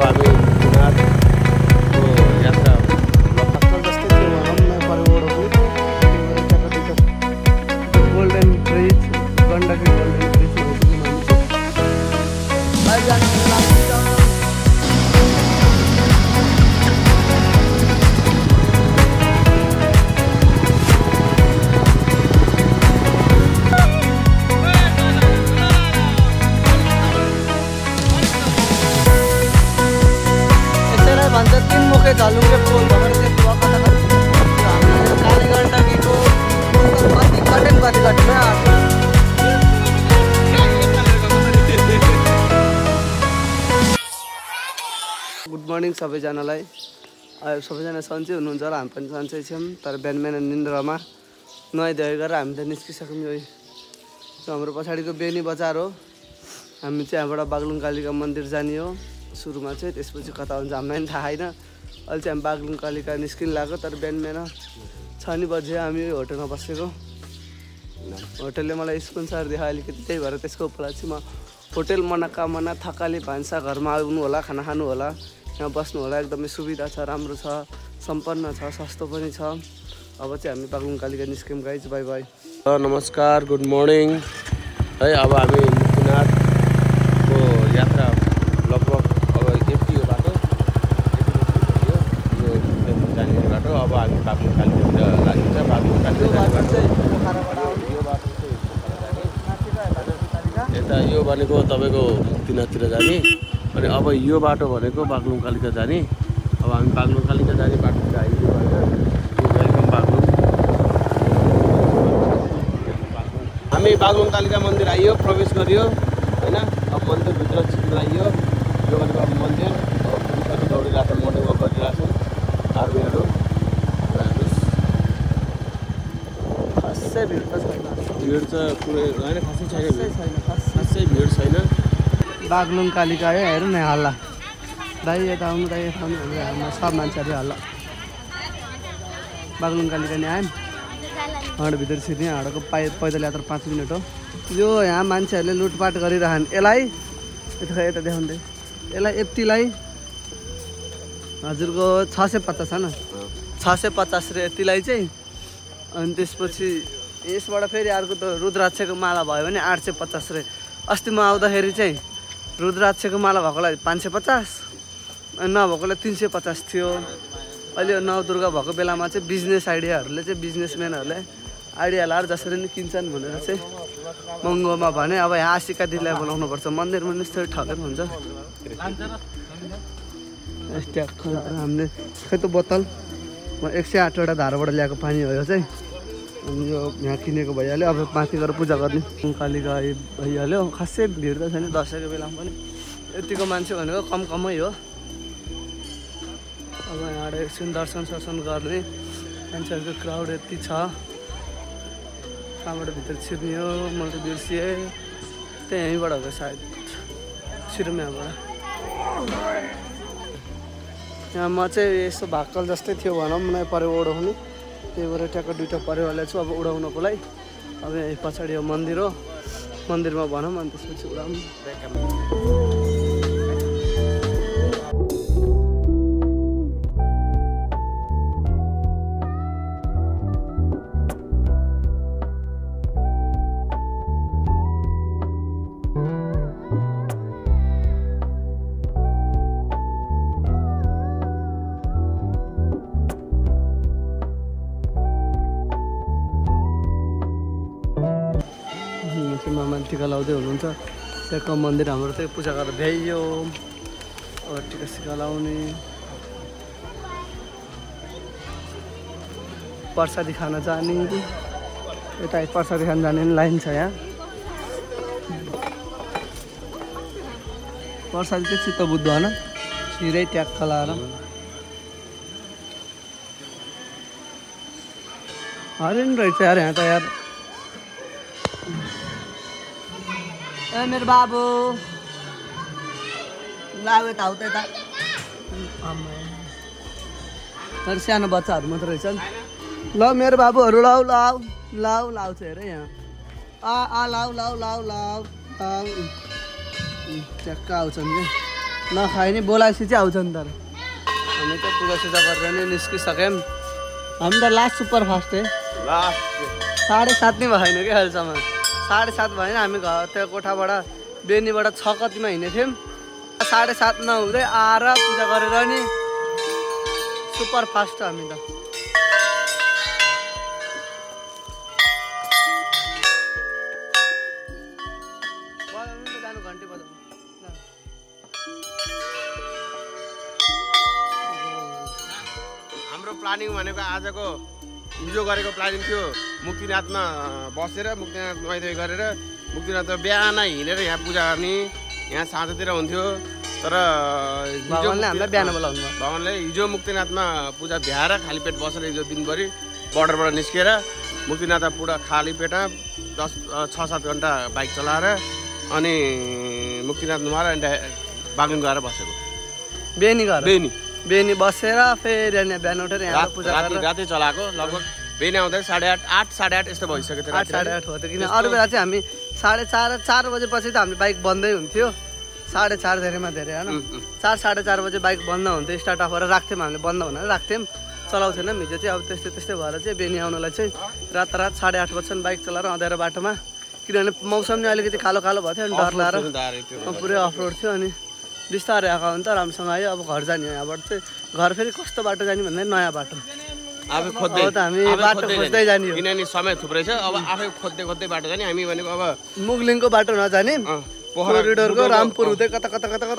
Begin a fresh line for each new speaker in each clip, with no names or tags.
हामी कुनारको यात्रा
पाक्कल जस्तै थियो भनौँ न परिवारहरू golden bridge Gandaki golden bridge भन्छ तीन मुखे झलुङ्गे पुल भनेर त्यो काली गण्डकीको कति कठिन गुड मर्निङ सबैजनालाई। सबैजना सन्चै हुनुहुन्छ होला, हामी पनि सन्चै छौँ। तर बिहान बिहान निन्द्रामा नुहाइधुवाइ गरेर हामी त निस्किसक्यौँ। यो हाम्रो पछाडिको बेनी बजार हो। हामी चाहिँ यहाँबाट बागलुङ कालिका मन्दिर जाने हो सुरुमा चाहिँ, त्यसपछि कता हुन्छ हामीलाई पनि थाहा छैन। अहिले चाहिँ हामी बागलुङ कालिका निस्किनु लाग्यो। तर बिहान बिहान 6 बजे हामी होटलमा बसेको। होटलले मलाई स्पोन्सर दियो अलिकति, त्यही भएर त्यसको उपलक्ष्यमा होटल मनोकामना थकाली भान्सा घरमा आउनु होला, खाना खानु होला, यहाँ बस्नु होला। एकदमै सुविधा छ, राम्रो छ, सम्पन्न छ, सस्तो पनि छ। अब चाहिँ हामी बागलुङ कालिका निस्क्यौँ गाइज। By by.
नमस्कार, गुड मर्निङ है। अब हामी कुनारको यात्रा लगभग अब यति यो बाटो यो जाने बाटो। अब हामी बागलुङ कालिका लागिन्छ। बागलुङ कालिका यता यो भनेको तपाईँको मुक्तिनाथतिर जाने, अनि अब यो बाटो भनेको बागलुङ कालिका जाने। अब हामी बागलुङ कालिका जाने बाटोतिर आइयो होइन। वेलकम बागलुङ। हामी बागलुङ कालिका मन्दिर आइयो, प्रवेश गरियो होइन। अब मन्दिरभित्र छिर्नु आइयो। यो भनेको अब मन्दिर पुलिसहरू दौडिरहेको छ, मोर्निङ वक गरिरहेको छ आर्मीहरू।
खासै भिड त छैन,
भिड त पुरै होइन, खासै छैन, खासै भिड छैन।
बागलुङ कालिका है, हेर्नु न हल्ला। दाइ यता आउनु, दाइ यता आउनु भनेर हाम्रो सब मान्छेहरू हल्ला। बागलुङ कालिका नि आयौँ। भित्र छिर्ने हाडको पैदल यात्रा 5 मिनट हो। यो यहाँ मान्छेहरूले लुटपाट गरिरहन्। यसलाई यता देखाउँदै यसलाई यतिलाई हजुरको 650 होइन, 650 रे यतिलाई चाहिँ। अनि त्यसपछि यसबाट फेरि अर्को त रुद्राक्षको माला भयो भने 850 रे। अस्ति म आउँदाखेरि चाहिँ रुद्राक्षको माला भएकोलाई 550, अनि नभएकोलाई 350 थियो। अहिले नवदुर्गा भएको बेलामा चाहिँ बिजनेस आइडियाहरूले चाहिँ बिजनेसम्यानहरूले आइडिया लाएर जसरी नै किन्छन् भनेर चाहिँ महँगोमा भने। अब यहाँ आशिका दिदीलाई बोलाउनुपर्छ, मन्दिरमा निश्चय ठगेर हुन्छ। हामीले खै त बोतल म 108वटा धाराबाट ल्याएको पानी हो यो चाहिँ। अनि यो यहाँ किनेको भइहाल्यो। अब माथि गएर पूजा गर्ने कालिका भइहाल्यो। खासै भिड त छैन, दसैँको बेलामा पनि यतिको मान्छे भनेको कमै हो। अब यहाँबाट एकछिन दर्शन गर्ने मान्छेहरूको क्राउड यति छ। कहाँबाट भित्र छिर्ने हो मैले त बिर्सिएँ। त्यही यहीँबाट हो सायद, छिरौँ यहाँबाट। यहाँ म चाहिँ यसो भाक्कल जस्तै थियो भनौँ न, परेवा उडाउने। त्यही भएर ट्याक्क 2टा परेवालाई छु अब उडाउनको लागि। अब यहीँ पछाडि यो मन्दिर हो, मन्दिरमा भनौँ, अनि त्यसपछि उडाउनु। मामा टिका लाउँदै हुनुहुन्छ। त्यहाँको मन्दिर हाम्रो चाहिँ पूजा गरेर भ्याइयो। अब टिका सिका लाउने, प्रसादी खान जाने। यता प्रसादी खान जाने पनि लाइन छ यहाँ। प्रसादी चाहिँ चित्त बुद्ध होइन, छिरै ट्याक्क लाएर। हरिन रहेछ यार यहाँ त यार। ए मेरो बाबु लाग्यो त आउँदै त। तर सानो बच्चाहरू मात्र रहेछन्। ल मेरो बाबुहरू लाउ लाउ लाउ लाउ चाहिँ हेर यहाँ। लाउ लाउ लाउ लाउ ट्याक्क आउँछन् कि नखाए नि बोलाएपछि चाहिँ आउँछ नि तर हामी त पूजासुजा गरेर नि निस्किसक्यौँ हामी त लास्ट सुपर फास्ट है
लास्ट
7:30 नै भएन क्या अहिलेसम्म 7:30 भएन हामी घर त्यो कोठाबाट बेनीबाट 6 कतिमा हिँडेको थियौँ 7:30 नहुँदै आएर पूजा गरेर नि सुपर फास्ट हामी त जानु घन्टी बजाउनु
हाम्रो प्लानिङ भनेको आजको हिजो गरेको प्लानिङ थियो मुक्तिनाथमा बसेर मुक्तिनाथ नुहाइधुवाइ गरेर मुक्तिनाथमा बिहान हिँडेर यहाँ पूजा गर्ने यहाँ साँझतिर हुन्थ्यो तर
भगवानले हामीलाई बिहान बोलाउनु भयो
भगवानले हिजो मुक्तिनाथमा पूजा भ्याएर खाली पेट बसेर हिजो दिनभरि बोर्डरबाट निस्केर मुक्तिनाथ पुरा खाली पेटमा 6-7 घन्टा बाइक चलाएर अनि मुक्तिनाथ नुहाएर अनि बागलुङ गएर बसेको
बेनी बसेर फेरि अनि बिहान उठेर यहाँ पूजा गरेर
राति चलाएको लगभग बेनी आउँदा 8:30 यस्तो भइसक्यो थियो
8:30 हो त किन अरू बेला चाहिँ हामी 4:30 बजेपछि त हाम्रो बाइक बन्दै हुन्थ्यो 4:30 धेरैमा धेरै होइन 4-4:30 बजे बाइक बन्द हुन्थ्यो स्टार्ट अफ गरेर राख्थ्यौँ हामीले बन्द हुन राख्थ्यौँ चलाउँथेनौँ हिजो चाहिँ अब त्यस्तै भएर चाहिँ बेनी आउनलाई चाहिँ रात 8:30 बजीसम्म बाइक चलाएर अँध्यारो बाटोमा किनभने मौसम नै अलिकति कालो भयो थियो अनि डर लागेर पुरै अफरोड थियो अनि बिस्तारै आएको भने त राम्रोसँग आयो अब घर जाने हो यहाँबाट चाहिँ घर फेरि कस्तो बाटो जाने भन्दा नयाँ बाटो
अब खोज्दै
त हामी बाटो खोज्दै जाने हो
किनभने समय थुप्रै छ अब आफै खोज्दै बाटो जाने हामी भनेको अब
मुगलिङको बाटो नजाने कोरिडोरको रामपुर हुँदै कता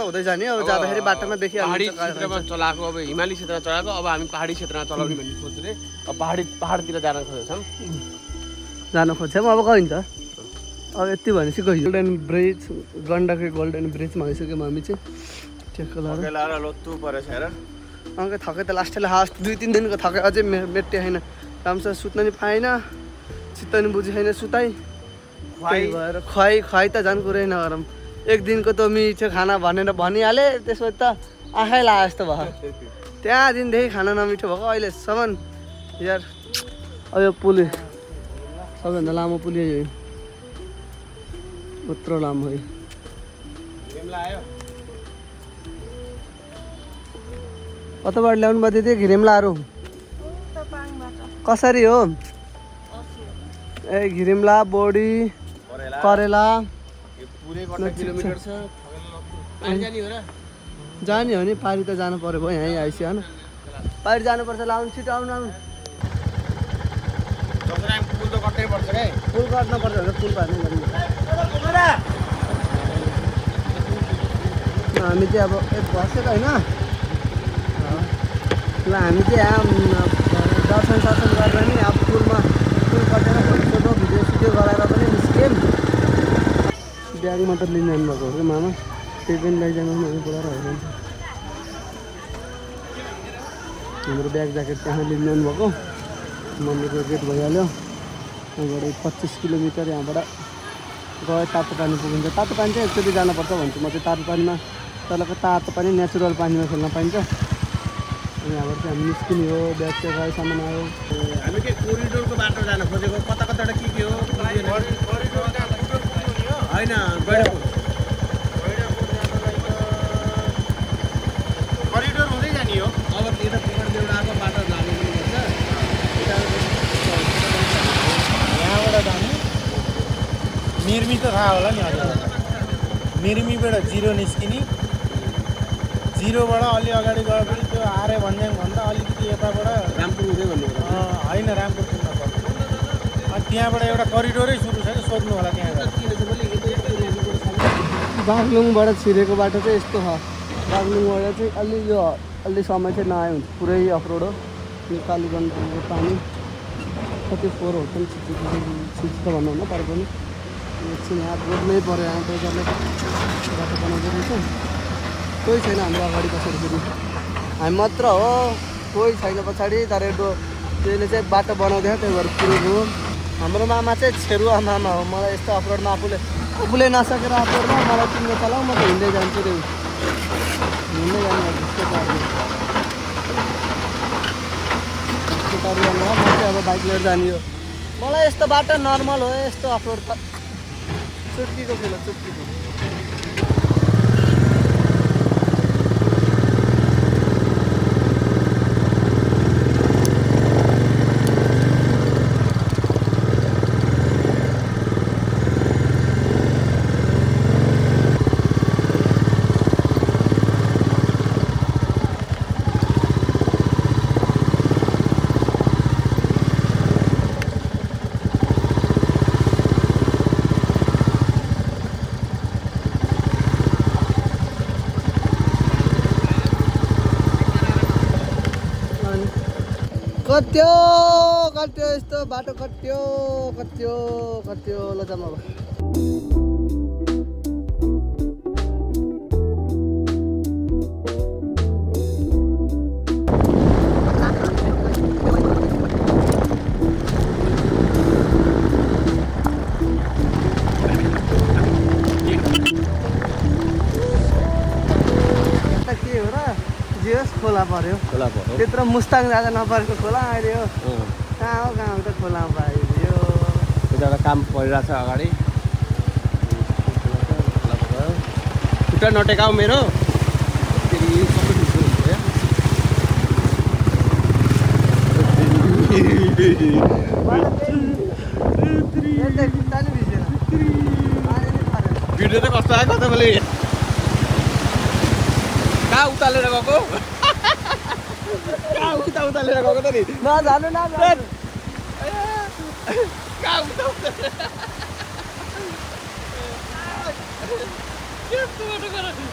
हुँदै जाने अब जाँदाखेरि बाटोमा देखिहाल्छ
क्षेत्रमा चलाएको अब हिमाली क्षेत्रमा चलाएको अब हामी पहाडी क्षेत्रमा चलाउने भन्ने सोच्दै अब पहाडतिर जान
खोज्छौँ अब गइन्छ अब यति भनेपछि गोल्डन ब्रिज गण्डकी गोल्डन ब्रिजमा आइसक्यौँ हामी चाहिँ ठ्याक्क
लगाएर लोत्तु परेछ हेर
अङ्कै थकै त लास्टले हास्ट 2-3 दिनको थकै अझै मेटे छैन राम्रोसँग सुत्न नि पाएन चित्त नि बुझी छैन सुताइ त्यही भएर खुवाइ त झन् कुरै नगरौँ एक दिनको त मिठो खाना भनेर भनिहालेँ त्यसपछि त आँखै लाए जस्तो भयो त्यहाँ दिनदेखि खाना नमिठो भएको अहिलेसम्म यार अब यो पुल सबैभन्दा लामो पुल यो यत्रो लामो है कताबाट ल्याउनु पर्यो दिदी घिरिम्लाहरू कसरी हो ए घिरिम्ला बोडी करेला जाने हो नि पारी त जानु पर्यो भयो यहीँ आइसक्यो होइन पारी जानुपर्छ लाउनु छिटो आउनु पुल काट्नुपर्छ भने पुल काट्नु हामी चाहिँ अब एक बसेको होइन ल हामी चाहिँ यहाँ दर्शन गरेर नि अब पुल कटेर फोटो भिडियो गराएर पनि निस्क्यौँ ब्याग मात्र लिनु जानुभएको हो कि मामा त्यही पनि लैजानु हामी बोलाएर हुन्छ हाम्रो ब्याग ज्याकेट त्यहाँ लिनु जानुभएको मन्दिरको गेट भइहाल्यो यहाँबाट 25 किलोमिटर यहाँबाट गयो तातो पानी पुगिन्छ तातो पानी चाहिँ एकचोटि जानुपर्छ भन्छु म चाहिँ तातो पानीमा तलको तातो पानी नेचुरल पानीमा खेल्न पाइन्छ अनि यहाँबाट चाहिँ हामी निस्किने हो ब्याग चाहिँ गयो सामान आयो
हामी के कोरिडोरको बाटो जान खोजेको कताबाट के हो होइन करिडोर हुँदै जाने हो अब यता पुगरदेउडाको बाटो जानु पनि पर्छ
यहाँबाट जाने मिर्मी त थाहा होला नि हजुर मिर्मीबाट 0 निस्किने 0बाट अलि अगाडि गएपछि त्यो आर्य भन्दा अलिकति यताबाट
रामपुर हुँदै भन्नु
होइन रामपुर पुग्न पर्छ अनि त्यहाँबाट एउटा करिडोरै सुरु छ कि सोध्नु होला त्यहाँ
बागलुङबाट छिरेको बाटो चाहिँ यस्तो छ बागलुङबाट चाहिँ अलि समय चाहिँ नआयो हुन्छ पुरै अफरोड हो कालीगञ्जको पानी कति फोहोर हो पनि छिटो भन्नु हुन तर पनि एकछिन यहाँ रोड्नै पऱ्यो यहाँ डोजरले बाटो बनाउँदै रहेछ कोही छैन हाम्रो अगाडि पछाडि फेरि हामी मात्र हो कोही छैन पछाडि तर त्यसले चाहिँ बाटो बनाउँदै त्यही भएर पुगेको हो हाम्रो मामा चाहिँ छेरुवा मामा हो मलाई यस्तो अफरोडमा आफूले नसकेर अफरोडमा मलाई तिम्रो चलाऊ म त हिँड्दै जान्छु रे हिँड्दै जानु त्यस्तो पारिँदैन म चाहिँ अब बाइक लिएर जाने हो मलाई यस्तो बाटो नर्मल हो यस्तो अफरोड त चुट्कीको खेल चुट्कीको कट्यो यस्तो बाटो कट्यो ल जाम अब। के हो र जियोस् खोला पर्यो त्यत्रो मुस्ताङ जाँदा नपरेको खोला अहिले हो कहाँ हो त खोलामा पाइदियो
एउटा काम परिरहेछ अगाडि खुट्टा नटेकाऊ मेरो भिडियो त कस्तो आएको तपाईँले कहाँ उतालेर गएको कहाँ उतालेर गएको त नि
नजानु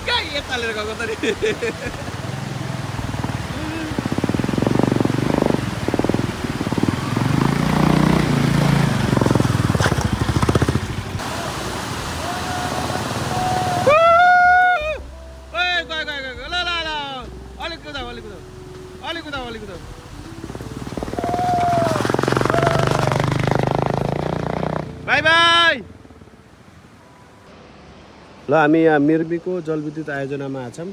कहाँ यतालेर गएको त नि बाई बाई। ल हामी यहाँ मिर्मीको जलविद्युत आयोजनामा आछौँ।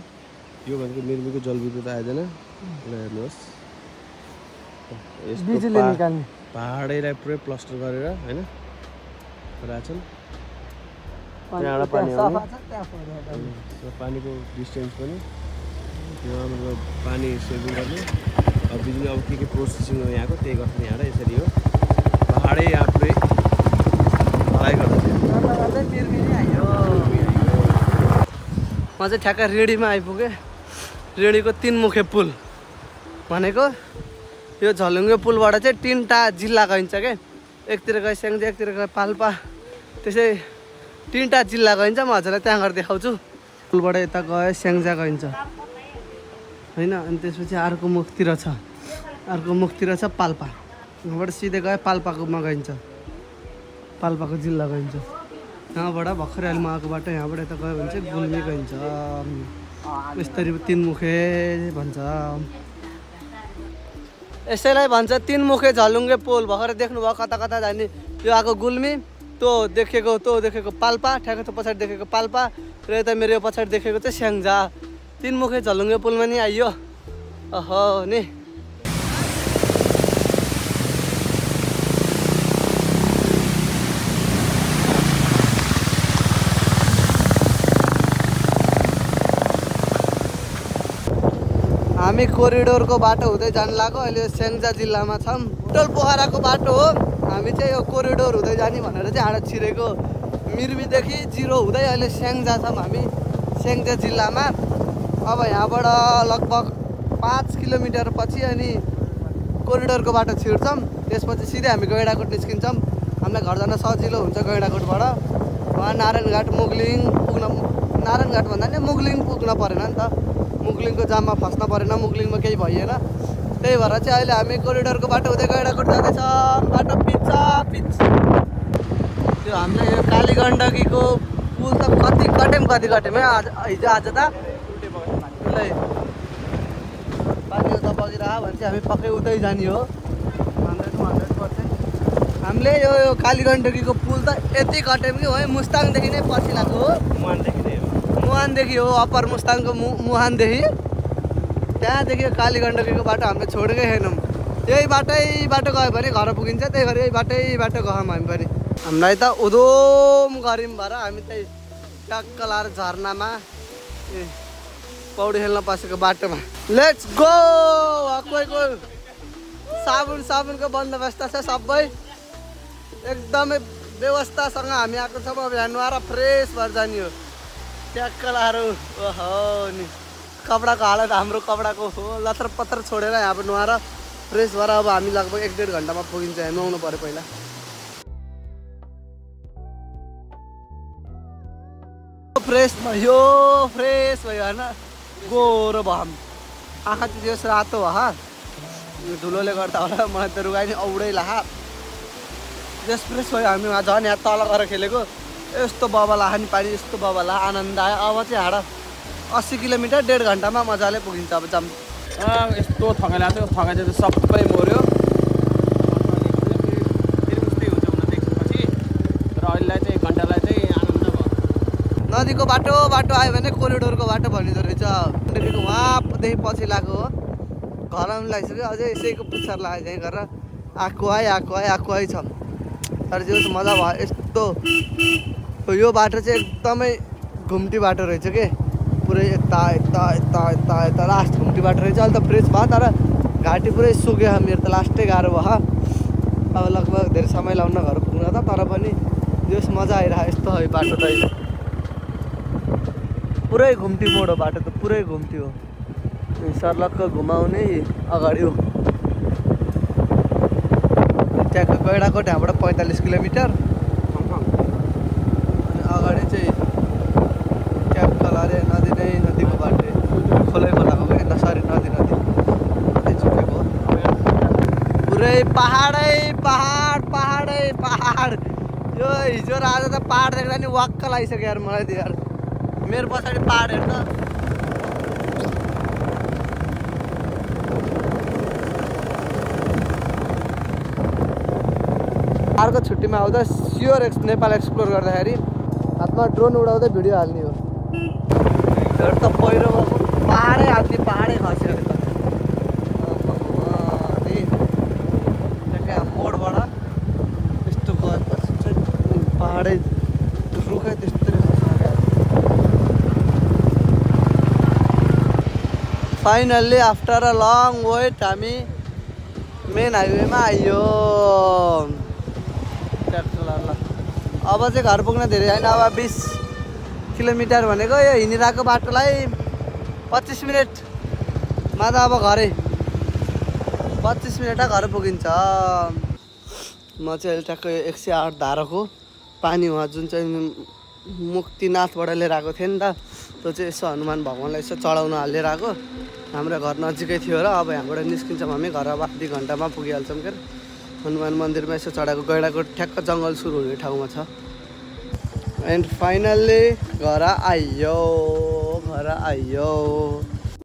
यो भनेको मिर्मीको जलविद्युत आयोजना ल हेर्नुहोस्
बिजुली निकाल्ने
पहाडैलाई पुरै प्लास्टर गरेर हैन राछन्। त्यहाँबाट पानी आउने पानीको डिस्टेन्स पनि यहाँबाट पानी सेभिङ गर्ने अब बिजुली अब के प्रोसेसिङ हो यहाँको त्यही गर्छ यहाँ यसरी हो पहाडै यहाँ पुरै
म चाहिँ ठ्याक्क रेडीमा आइपुगेँ। रेडीको 3 मुखे पुल भनेको यो झलुङ्गे पुलबाट चाहिँ 3टा जिल्ला गइन्छ के एकतिर गए स्याङ्जा एकतिर गए पाल्पा त्यसै 3टा जिल्ला गइन्छ। म हजुरलाई त्यहाँ गएर देखाउँछु। पुलबाट यता गए स्याङ्जा गइन्छ होइन अनि त्यसपछि अर्को मुखतिर छ पाल्पा यहाँबाट सिधै गए पाल्पाकोमा गइन्छ पाल्पाको जिल्ला गइन्छ। यहाँबाट भर्खरै अहिले म आएको बाटो यहाँबाट यता गयो भने चाहिँ गुल्मी गइन्छ यसरी 3 मुखे भन्छ। यसैलाई भन्छ 3 मुखे झलुङ्गे पुल। भर्खरै देख्नुभयो कता कता जाने यो आएको गुल्मी त्यो देखेको पाल्पा ठ्याक्कै त्यो पछाडि देखेको पाल्पा र यता मेरो यो पछाडि देखेको चाहिँ स्याङ्जा 3 मुखे झलुङ्गे पुलमा नि आइयो अहो नि। हामी कोरिडोरको बाटो हुँदै जानु लाग्यो। अहिले स्याङ्जा जिल्लामा छौँ। टोल पोखराको बाटो हो। हामी चाहिँ यो कोरिडोर हुँदै जाने भनेर चाहिँ हाँडा छिरेको मिर्मीदेखि 0 हुँदै अहिले स्याङ्जा छौँ हामी स्याङ्जा जिल्लामा। अब यहाँबाट लगभग 5 किलोमिटर पछि अनि कोरिडोरको बाटो छिर्छौँ। त्यसपछि सिधै हामी गैँडाकोट निस्किन्छौँ। हामीलाई घर जान सजिलो हुन्छ गैँडाकोटबाट। वहाँ नारायणघाट मुगलिङ पुग्न नारायणघाट भन्दा नि मुगलिङ पुग्न परेन नि त मुगलिङको जाममा फस्न परेन मुगलिङमा केही भइएन त्यही भएर चाहिँ अहिले हामी कोरिडोरको बाटो हुँदै गैँडाकोट जाँदैछौँ। बाटो पिच त्यो हामीलाई यो काली गण्डकीको पुल त कति कट्यौँ आज त उसलाई पानी त बगिरह भने चाहिँ हामी पक्कै उतै जाने हो 100% हामीले यो काली गण्डकीको पुल त यति कट्यौँ कि है मुस्ताङदेखि नै पछि लाग्यो हो मुहानदेखि हो अप्पर मुस्ताङको मुहानदेखि त्यहाँदेखि काली गण्डकीको बाटो हामीले छोडेकै छैनौँ। यही बाटो गयो भने घर पुगिन्छ त्यही भएर यही बाटो गयौँ हामी पनि। हामीलाई त उधोम गऱ्यौँ भएर हामी चाहिँ टक्क लाएर झर्नामा पौडी खेल्न पसेको बाटोमा लेट्स गो। कोही साबुनको बन्दोबस्त छ सबै एकदमै व्यवस्थासँग हामी आएको छौँ। अब यहाँ नुहाएर फ्रेस भएर जाने हो ट्याक्क लाएर ओहो नि कपडाको हालत हाम्रो कपडाको हो लथर पत्थर छोडेर यहाँ नुहाएर फ्रेस भएर अब हामी लगभग 1-1.5 घन्टामा पुगिन्छ। हामी नुहाउनु पऱ्यो पहिला। फ्रेस भयो होइन गोरो भयो आँखा चाहिँ रातो भयो धुलोले गर्दा होला मलाई त रुगाइ नि औडै लाहा त्यसपछि भयो हामी झन् यहाँ तल गएर खेलेको यस्तो बबा लाहा नि पानी यस्तो बबा लाहा आनन्द आयो अब चाहिँ हाड 80 किलोमिटर 1.5 घन्टामा मजाले पुगिन्छ अब जाम
यस्तो थकाइ लाग्थ्यो थकाइ चाहिँ सबै मर्यो
नदीको बाटो आयो भने कोरिडोरको बाटो भनिँदो रहेछ वहाँदेखि पछि लाग्यो हो घर आउनु लागिसक्यो अझै यसैको पुच्छर लाग्यो चाहिँ गरेर आएको आइ छ तर जे होस् मजा भयो यस्तो यो बाटो चाहिँ एकदमै घुम्टी बाटो रहेछ के पुरै यता लास्ट घुम्टी बाटो रहेछ अहिले त फ्रेस भयो तर घाँटी पुरै सुक्यो मेरो त लास्टै गाह्रो भयो अब लगभग धेरै समय लाउन घर पुग्न त तर पनि जे होस् मजा आइरहेको यस्तो हो बाटो त पुरै घुम्टी मोड हो बाटो त पुरै घुम्टी हो सर्लक्क घुमाउने अगाडि हो त्यहाँको गैडाको त्यहाँबाट 45 किलोमिटर अनि अगाडि चाहिँ ट्याक्कल अरे नदी नै नदीको बाटो खोलै खोलाको सरी नदी चुकेको पुरै पहाडै यो हिजो र आज त पहाड देख्दा नि वाक्क लागिसक्यो यार मलाई त यार मेरो पछाडि पहाड हेर्न अर्को छुट्टीमा आउँदा स्योर नेपाल एक्सप्लोर गर्दाखेरि हातमा ड्रोन उडाउँदै भिडियो हाल्ने हो त पहिरो पहाडै हाल्ने पहाडै खस्यो अरे त मोडबाट यस्तो गएपछि पहाडै रुखै त्यस्तै finally after a long wait हामी मेन हाइवेमा आइयो अब चाहिँ घर पुग्न धेरै होइन अब 20 किलोमिटर भनेको यो हिँडिरहेको बाटोलाई 25 मिनटमा त अब घरै 25 मिनटमा घर पुगिन्छ म चाहिँ अहिले ट्याक्कै 108 धाराको पानी उहाँ जुन चाहिँ मुक्तिनाथबाट लिएर आएको थिएँ नि त त्यो चाहिँ यसो हनुमान भगवान्लाई यसो चढाउन हालेर आएको हाम्रो घर नजिकै थियो र अब यहाँबाट निस्किन्छौँ हामी घर अब 2 घन्टामा पुगिहाल्छौँ के हनुमान मन्दिरमा यसो चढाएको गैडाको ठ्याक्क जङ्गल सुरु हुने ठाउँमा छ एन्ड फाइनल्ली घर आइयो